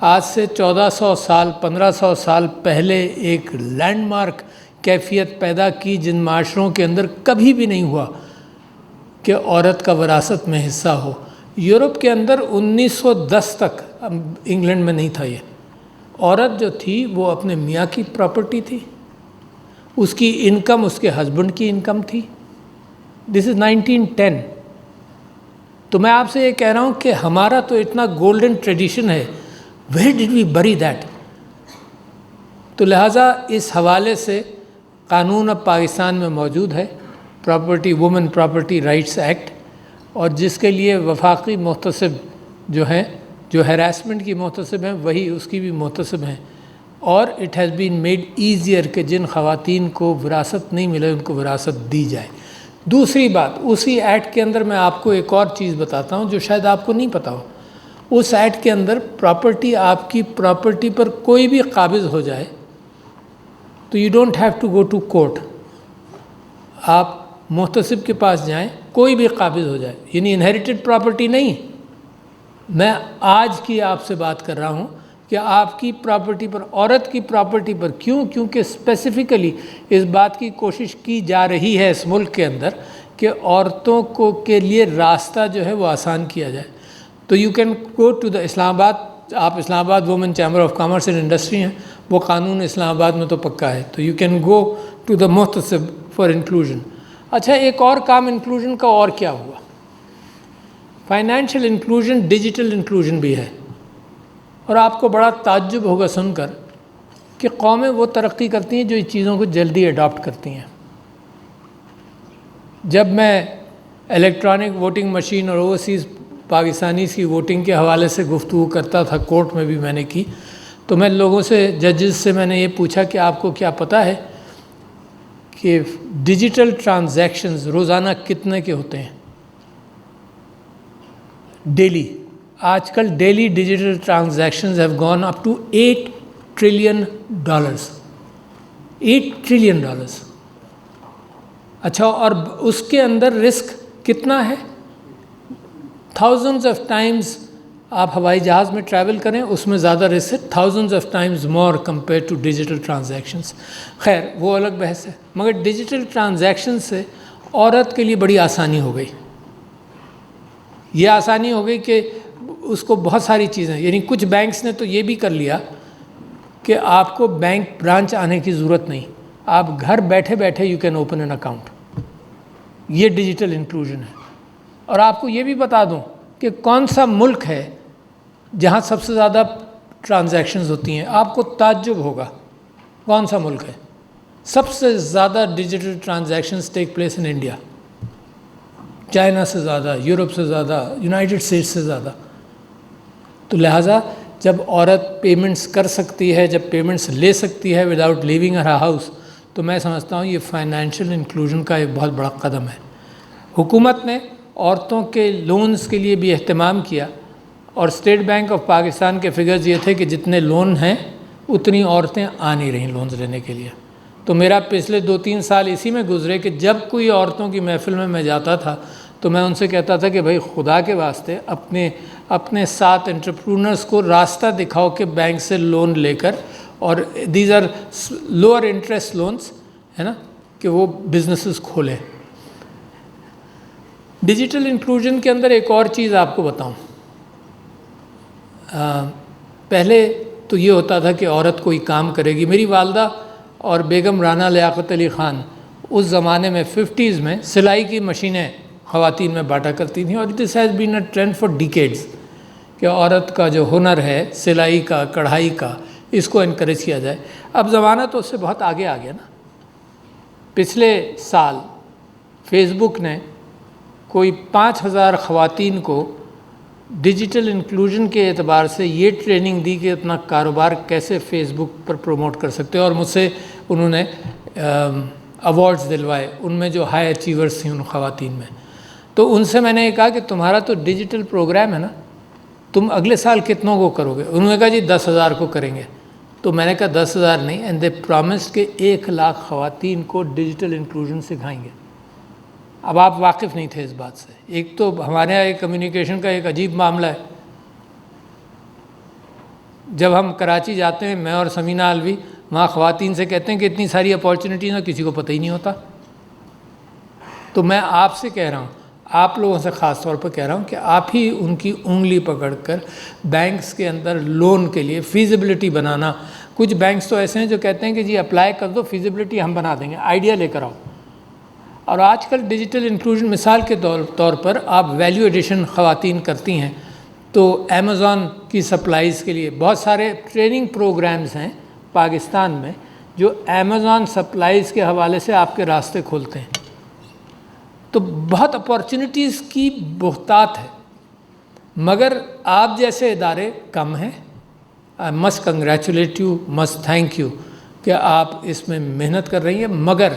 آج سے 1400 سال 1500 سال پہلے ایک لینڈ مارک کیفیت پیدا کی جن معاشروں کے اندر کبھی بھی نہیں ہوا کہ عورت کا وراثت میں حصہ ہو. یورپ کے اندر 1910 تک، انگلینڈ میں نہیں تھا یہ، عورت جو تھی وہ اپنے میاں کی پراپرٹی تھی، اس کی انکم اس کے ہسبینڈ کی انکم تھی. دس از 1910. تو میں آپ سے یہ کہہ رہا ہوں کہ ہمارا تو اتنا گولڈن ٹریڈیشن ہے، ویئر ڈڈ وی بری دیٹ؟ تو لہٰذا اس حوالے سے قانون اب پاکستان میں موجود ہے، property women property rights act, اور جس کے لیے وفاقی محتسب جو ہیں، جو ہیراسمنٹ کی محتسب ہیں، وہی اس کی بھی محتسب ہیں. اور it has been made easier کہ جن خواتین کو وراثت نہیں ملے ان کو وراثت دی جائے. دوسری بات، اسی ایکٹ کے اندر میں آپ کو ایک اور چیز بتاتا ہوں جو شاید آپ کو نہیں پتہ ہو. اس ایکٹ کے اندر پراپرٹی، آپ کی پراپرٹی پر کوئی بھی قابض ہو جائے تو you don't have to go to court. آپ محتسب کے پاس جائیں، کوئی بھی قابض ہو جائے، یعنی انہیریٹڈ پراپرٹی نہیں. میں آج کی آپ سے بات کر رہا ہوں کہ آپ کی پراپرٹی پر، عورت کی پراپرٹی پر. کیوں؟ کیونکہ اسپیسیفکلی اس بات کی کوشش کی جا رہی ہے اس ملک کے اندر کہ عورتوں کو کے لیے راستہ جو ہے وہ آسان کیا جائے. تو you can go to the Islamabad. آپ Islamabad women chamber of commerce and industry ہیں، وہ قانون اسلام آباد میں تو پکا ہے. تو you can go to the محتسب فار انکلوژن. اچھا، ایک اور کام انکلوژن کا اور کیا ہوا؟ فائنینشیل انکلوژن، ڈیجیٹل انکلوژن بھی ہے. اور آپ کو بڑا تعجب ہوگا سن کر کہ قومیں وہ ترقی کرتی ہیں جو اس چیزوں کو جلدی اڈاپٹ کرتی ہیں. جب میں الیکٹرانک ووٹنگ مشین اور اوورسیز پاکستانی کی ووٹنگ کے حوالے سے گفتگو کرتا تھا، کورٹ میں بھی میں نے کی، تو میں لوگوں سے، ججز سے میں نے یہ پوچھا کہ آپ کو کیا پتہ ہے کہ ڈیجیٹل ٹرانزیکشنز روزانہ کتنے کے ہوتے ہیں؟ ڈیلی. آج کل daily digital transactions have gone up to $8 trillion. $8 trillion. اچھا، اور اس کے اندر رسک کتنا ہے؟ تھاؤزنڈز آف ٹائمز آپ ہوائی جہاز میں ٹریول کریں، اس میں زیادہ رسک ہے، thousands of times more compare to digital transactions. خیر، وہ الگ بحث ہے. مگر ڈیجیٹل ٹرانزیکشن سے عورت کے لیے بڑی آسانی ہو گئی. یہ آسانی ہو گئی کہ اس کو بہت ساری چیزیں، یعنی کچھ بینکس نے تو یہ بھی کر لیا کہ آپ کو بینک برانچ آنے کی ضرورت نہیں، آپ گھر بیٹھے بیٹھے you can open an account. یہ ڈیجیٹل انکلوژن ہے. اور آپ کو یہ بھی بتا دوں کہ کون سا ملک ہے جہاں سب سے زیادہ ٹرانزیکشنز ہوتی ہیں. آپ کو تعجب ہوگا کون سا ملک ہے. سب سے زیادہ digital transactions take place in India. China سے زیادہ، یورپ سے زیادہ، یونائٹڈ اسٹیٹس سے زیادہ. تو لہٰذا جب عورت پیمنٹس کر سکتی ہے، جب پیمنٹس لے سکتی ہے وداؤٹ لیونگ ہر ہاؤس، تو میں سمجھتا ہوں یہ فائنینشیل انکلوژن کا ایک بہت بڑا قدم ہے. حکومت نے عورتوں کے لونز کے لیے بھی اہتمام کیا، اور اسٹیٹ بینک آف پاکستان کے فگرز یہ تھے کہ جتنے لون ہیں اتنی عورتیں آ نہیں رہیں لونز لینے کے لیے. تو میرا پچھلے 2-3 سال اسی میں گزرے کہ جب کوئی عورتوں کی محفل میں جاتا تھا تو میں ان سے کہتا تھا کہ بھائی خدا کے واسطے اپنے ساتھ انٹرپرونرز کو راستہ دکھاؤ کہ بینک سے لون لے کر، اور these are lower interest loans, ہے نا، کہ وہ بزنسز کھولیں. ڈیجیٹل انکلوژن کے اندر ایک اور چیز آپ کو بتاؤں. پہلے تو یہ ہوتا تھا کہ عورت کوئی کام کرے گی. میری والدہ اور بیگم رانا لیاقت علی خان اس زمانے میں 50s میں سلائی کی مشینیں خواتین میں بانٹا کرتی تھیں، اور this has been a trend for decades کہ عورت کا جو ہنر ہے سلائی کا، کڑھائی کا، اس کو انکریج کیا جائے. اب زمانہ تو اس سے بہت آگے آ گیا نا. پچھلے سال فیس بک نے کوئی 5000 خواتین کو ڈیجیٹل انکلوژن کے اعتبار سے یہ ٹریننگ دی کہ اپنا کاروبار کیسے فیس بک پر پروموٹ کر سکتے. اور مجھ سے انہوں نے ایوارڈز دلوائے، ان میں جو ہائی اچیورز تھیں ان خواتین میں. تو ان سے میں نے یہ کہا کہ تمہارا تو ڈیجیٹل پروگرام ہے نا، تم اگلے سال کتنوں کو کرو گے؟ انہوں نے کہا جی 10,000 کو کریں گے. تو میں نے کہا 10,000 نہیں، اینڈ دے پرامسڈ کہ 1,00,000 خواتین کو ڈیجیٹل انکلوژن سکھائیں گے. اب آپ واقف نہیں تھے اس بات سے. ایک تو ہمارے یہاں ایک کمیونیکیشن کا ایک عجیب معاملہ ہے جب ہم کراچی جاتے ہیں، میں اور سمینہ علوی، وہاں خواتین سے کہتے ہیں کہ اتنی ساری اپارچونیٹیز ہیں، کسی کو پتہ ہی نہیں ہوتا۔ تو میں آپ سے کہہ رہا ہوں، آپ لوگوں سے خاص طور پر کہہ رہا ہوں کہ آپ ہی ان کی انگلی پکڑ کر بینکس کے اندر لون کے لیے فیزیبلٹی بنانا۔ کچھ بینکس تو ایسے ہیں جو کہتے ہیں کہ جی اپلائی کر دو، فیزیبلٹی ہم بنا دیں گے، آئیڈیا لے کر آؤ۔ اور آج کل ڈیجیٹل انکلوژن مثال کے طور پر آپ ویلیو ایڈیشن خواتین کرتی ہیں، تو امیزون کی سپلائز کے لیے بہت سارے ٹریننگ پروگرامز ہیں پاکستان میں جو امیزون سپلائز کے حوالے سے آپ کے راستے کھولتے ہیں۔ تو بہت اپارچونیٹیز کی بہتات ہے، مگر آپ جیسے ادارے کم ہیں۔ I must congratulate you, must thank you کہ آپ اس میں محنت کر رہی ہیں، مگر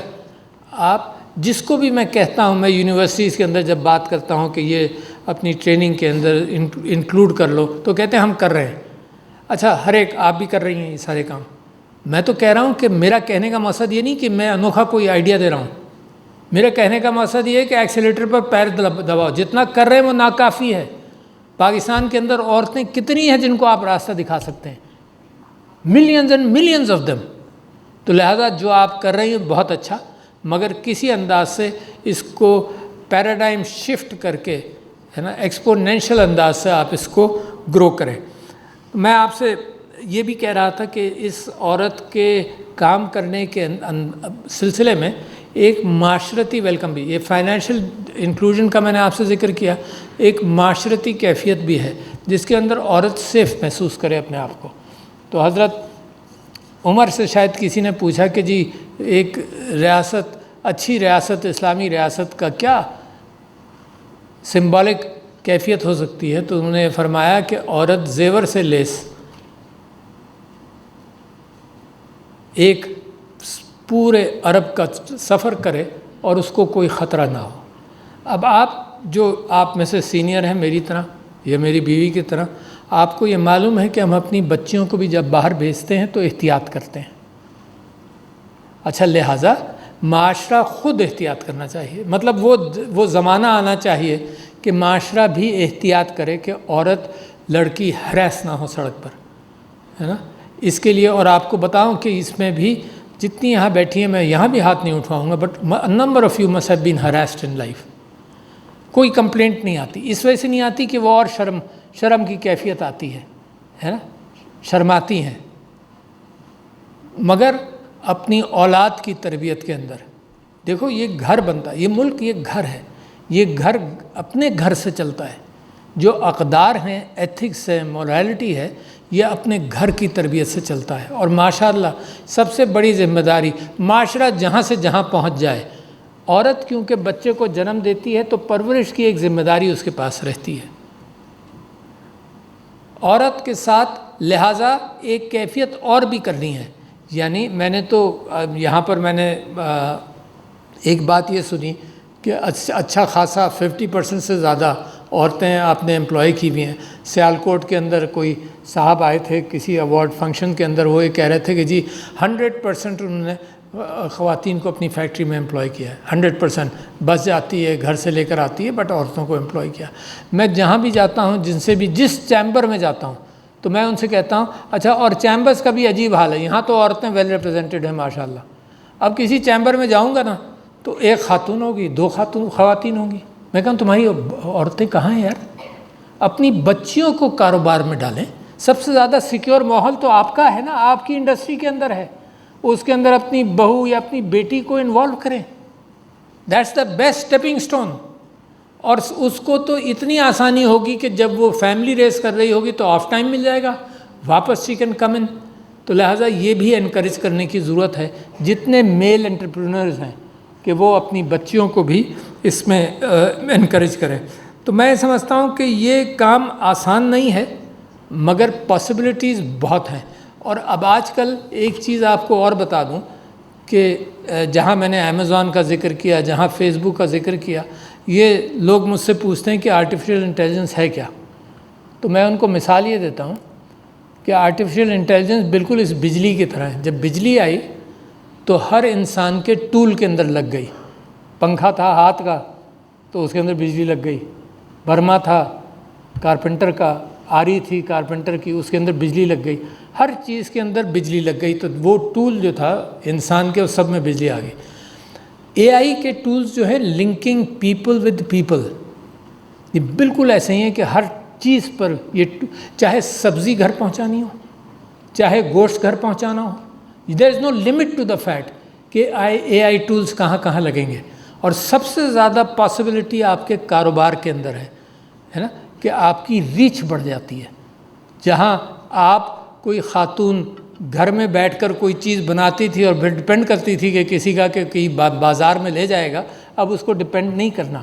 آپ جس کو بھی میں کہتا ہوں، میں یونیورسٹیز کے اندر جب بات کرتا ہوں کہ یہ اپنی ٹریننگ کے اندر انکلوڈ کر لو، تو کہتے ہیں ہم کر رہے ہیں۔ اچھا، ہر ایک آپ بھی کر رہی ہیں یہ سارے کام۔ میں تو کہہ رہا ہوں کہ میرا کہنے کا مقصد یہ نہیں کہ میں انوکھا کوئی آئیڈیا دے رہا ہوں، میرا کہنے کا مقصد یہ ہے کہ ایکسیلیٹر پر پیر دباؤ، جتنا کر رہے ہیں وہ ناکافی ہے۔ پاکستان کے اندر عورتیں کتنی ہیں جن کو آپ راستہ دکھا سکتے ہیں، millions and millions of them. تو لہذا جو آپ کر رہی ہیں بہت اچھا، مگر کسی انداز سے اس کو پیراڈائم شفٹ کر کے، ہے نا، ایکسپونینشل انداز سے آپ اس کو گرو کریں۔ میں آپ سے یہ بھی کہہ رہا تھا کہ اس عورت کے کام کرنے کے سلسلے میں ایک معاشرتی ویلکم بھی، یہ فائنینشیل انکلوژن کا میں نے آپ سے ذکر کیا، ایک معاشرتی کیفیت بھی ہے جس کے اندر عورت سیف محسوس کرے اپنے آپ کو۔ تو حضرت عمر سے شاید کسی نے پوچھا کہ جی ایک ریاست، اچھی ریاست، اسلامی ریاست کا کیا سمبولک کیفیت ہو سکتی ہے، تو انہوں نے فرمایا کہ عورت زیور سے لیس ایک پورے عرب کا سفر کرے اور اس کو کوئی خطرہ نہ ہو۔ اب آپ میں سے سینئر ہیں میری طرح یا میری بیوی کی طرح، آپ کو یہ معلوم ہے کہ ہم اپنی بچیوں کو بھی جب باہر بھیجتے ہیں تو احتیاط کرتے ہیں۔ اچھا، لہٰذا معاشرہ خود احتیاط کرنا چاہیے، مطلب وہ زمانہ آنا چاہیے کہ معاشرہ بھی احتیاط کرے کہ عورت لڑکی ہراس نہ ہو سڑک پر، ہے نا۔ اس کے لیے، اور آپ کو بتاؤں کہ اس میں بھی جتنی یہاں بیٹھی ہیں، میں یہاں بھی ہاتھ نہیں اٹھواؤں گا، but number of you must have been harassed in life. کوئی کمپلینٹ نہیں آتی، اس وجہ سے نہیں آتی کہ وہ اور شرم کی کیفیت آتی ہے نا، شرماتی ہیں۔ مگر اپنی اولاد کی تربیت کے اندر دیکھو، یہ گھر بنتا ہے، یہ ملک یہ گھر ہے، یہ گھر اپنے گھر سے چلتا ہے۔ جو اقدار ہیں، ایتھکس ہے، مورالٹی ہے، یہ اپنے گھر کی تربیت سے چلتا ہے۔ اور ماشاءاللہ سب سے بڑی ذمہ داری، معاشرہ جہاں سے جہاں پہنچ جائے، عورت کیونکہ بچے کو جنم دیتی ہے تو پرورش کی ایک ذمہ داری اس کے پاس رہتی ہے۔ عورت کے ساتھ لہٰذا ایک کیفیت اور بھی کرنی ہے، یعنی میں نے تو یہاں پر میں نے ایک بات یہ سنی کہ اچھا خاصا 50% سے زیادہ عورتیں آپ نے امپلائی کی ہوئی ہیں۔ سیالکوٹ کے اندر کوئی صاحب آئے تھے کسی ایوارڈ فنکشن کے اندر، وہ یہ کہہ رہے تھے کہ جی 100% انہوں نے خواتین کو اپنی فیکٹری میں امپلائی کیا ہے، 100%۔ بس جاتی ہے، گھر سے لے کر آتی ہے، بٹ عورتوں کو امپلائی کیا۔ میں جہاں بھی جاتا ہوں، جن سے بھی جس چیمبر میں جاتا ہوں، تو میں ان سے کہتا ہوں اچھا، اور چیمبرز کا بھی عجیب حال ہے، یہاں تو عورتیں ویل ریپرزینٹیڈ ہیں ماشاءاللہ۔ اب کسی چیمبر میں جاؤں گا نا تو ایک خاتون ہوگی، 2 خواتین ہوں گی۔ میں کہوں تمہاری عورتیں کہاں ہیں یار؟ اپنی بچیوں کو کاروبار میں ڈالیں۔ سب سے زیادہ سیکیور ماحول تو آپ کا ہے نا، آپ کی انڈسٹری کے اندر ہے، اس کے اندر اپنی بہو یا اپنی بیٹی کو انوالو کریں۔ That's the best stepping stone. اور اس کو تو اتنی آسانی ہوگی کہ جب وہ فیملی ریس کر رہی ہوگی تو آف ٹائم مل جائے گا، واپس شی کین کم ان۔ تو لہٰذا یہ بھی انکریج کرنے کی ضرورت ہے، جتنے میل انٹرپرینرز ہیں کہ وہ اپنی بچیوں کو بھی اس میں انکریج کریں۔ تو میں سمجھتا ہوں کہ یہ کام آسان نہیں ہے، مگر پاسبلٹیز بہت ہیں۔ اور اب آج کل ایک چیز آپ کو اور بتا دوں کہ جہاں میں نے امیزون کا ذکر کیا، جہاں فیس بک کا ذکر کیا، یہ لوگ مجھ سے پوچھتے ہیں کہ آرٹیفیشیل انٹیلیجنس ہے کیا؟ تو میں ان کو مثال یہ دیتا ہوں کہ آرٹیفیشیل انٹیلیجنس بالکل اس بجلی کی طرح ہے۔ جب بجلی آئی تو ہر انسان کے ٹول کے اندر لگ گئی۔ پنکھا تھا ہاتھ کا تو اس کے اندر بجلی لگ گئی، برما تھا کارپینٹر کا آ رہی تھی کارپینٹر کی، اس کے اندر بجلی لگ گئی، ہر چیز کے اندر بجلی لگ گئی، تو وہ ٹول جو تھا انسان کے، اس سب میں بجلی آ گئی۔ اے آئی کے ٹولز جو ہے لنکنگ پیپل ود پیپل، یہ بالکل ایسے ہی ہیں کہ ہر چیز پر یہ، چاہے سبزی گھر پہنچانی ہو، چاہے گوشت گھر پہنچانا ہو، there is no limit to the fact کہ اے آئی ٹولز کہاں کہاں لگیں گے۔ اور سب سے زیادہ پاسبلٹی آپ کے کاروبار کے اندر ہے نا، کہ آپ کی ریچ بڑھ جاتی ہے۔ جہاں آپ کوئی خاتون گھر میں بیٹھ کر کوئی چیز بناتی تھی اور ڈپینڈ کرتی تھی کہ کسی کا کہ کہیں بازار میں لے جائے گا، اب اس کو ڈپینڈ نہیں کرنا،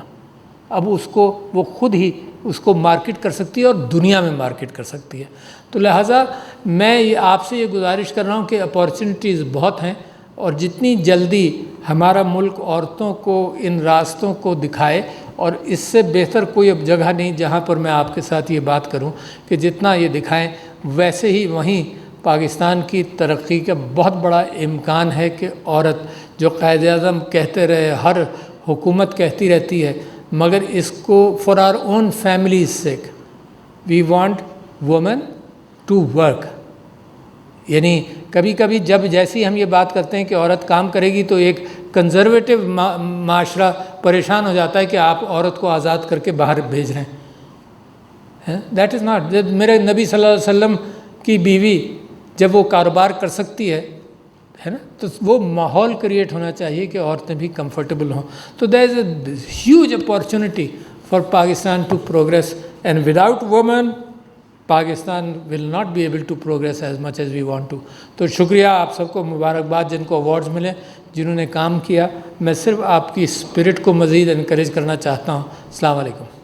اب اس کو وہ خود ہی اس کو مارکیٹ کر سکتی ہے اور دنیا میں مارکیٹ کر سکتی ہے۔ تو لہٰذا میں آپ سے یہ گزارش کر رہا ہوں کہ اپارچونیٹیز بہت ہیں، اور جتنی جلدی ہمارا ملک عورتوں کو ان راستوں کو دکھائے، اور اس سے بہتر کوئی اب جگہ نہیں جہاں پر میں آپ کے ساتھ یہ بات کروں کہ جتنا یہ دکھائیں، ویسے ہی وہیں پاکستان کی ترقی کا بہت بڑا امکان ہے کہ عورت، جو قائد اعظم کہتے رہے، ہر حکومت کہتی رہتی ہے، مگر اس کو for our own families sake we want women to work. یعنی کبھی کبھی جب جیسی ہم یہ بات کرتے ہیں کہ عورت کام کرے گی، تو ایک کنزرویٹو معاشرہ پریشان ہو جاتا ہے کہ آپ عورت کو آزاد کر کے باہر بھیج رہے ہیں۔ دیٹ از ناٹ، میرے نبی صلی اللہ علیہ وسلم کی بیوی جب وہ کاروبار کر سکتی ہے نا، تو وہ ماحول کریٹ ہونا چاہیے کہ عورتیں بھی کمفرٹیبل ہوں۔ تو there is a huge opportunity for Pakistan to progress, and without women Pakistan will not be able to progress as much as we want to. تو شکریہ آپ سب کو، مبارکباد جن کو ایوارڈز ملے، جنہوں نے کام کیا۔ میں صرف آپ کی اسپرٹ کو مزید انکریج کرنا چاہتا ہوں۔ السلام علیکم۔